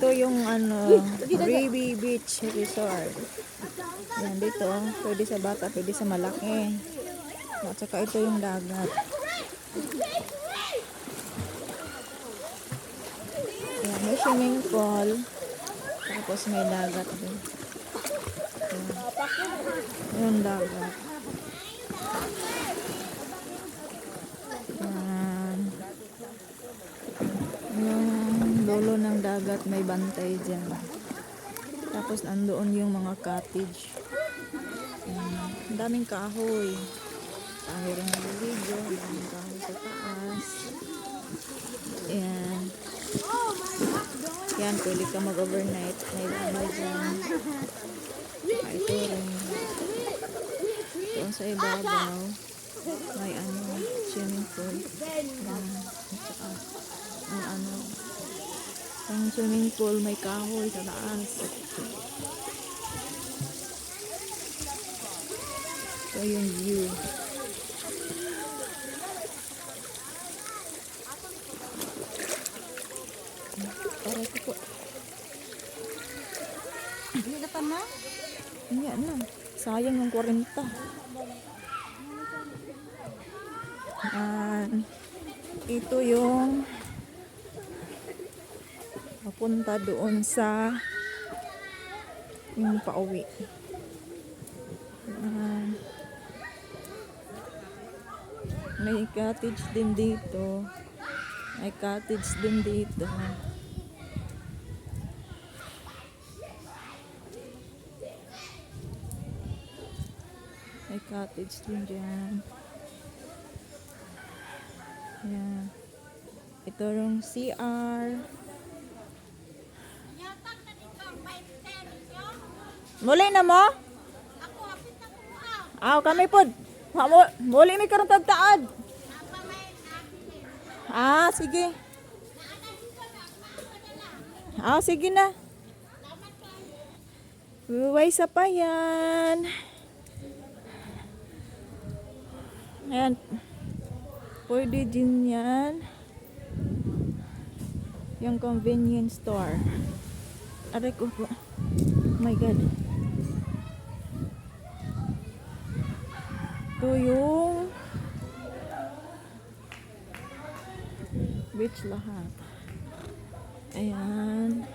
Ito yung ano, Ribi Beach Resort. Yan dito, pwede sa bata, pwede sa malaki. At saka ito yung dagat. Yan, may swimming pool. Tapos may dagat din. Yan, yung dagat. Yan. Yung dulo ng dagat may bantay dyan. Tapos nandoon yung mga cottage. Ang daming kahoy. Kahoy rin ng video. Ang daming kahoy sa taas. Ayan. Yan, pwede ka mag-overnight. May ano dyan. Ito rin. Doon sa ibabaw. May ano, swimming pool. Yan. Ang ano. Ang swimming pool may kahoy sa taas. Ito yung view. Para ito po. Hindi na pa na? Hindi na. Sayang yung 40. Ito yung papunta doon sa yung pauwi. May cottage din dito. May cottage din dito. May cottage din dyan. Ayan. Ito yung CR. Muli na mo? Kami po. Muli may karong tagtaad. Sige. Sige na. Buway sa payan. Ayan. Pwede din yan. Yung convenience store. Aray ko po. Oh my God. Ito yung beach lahat. Ayan.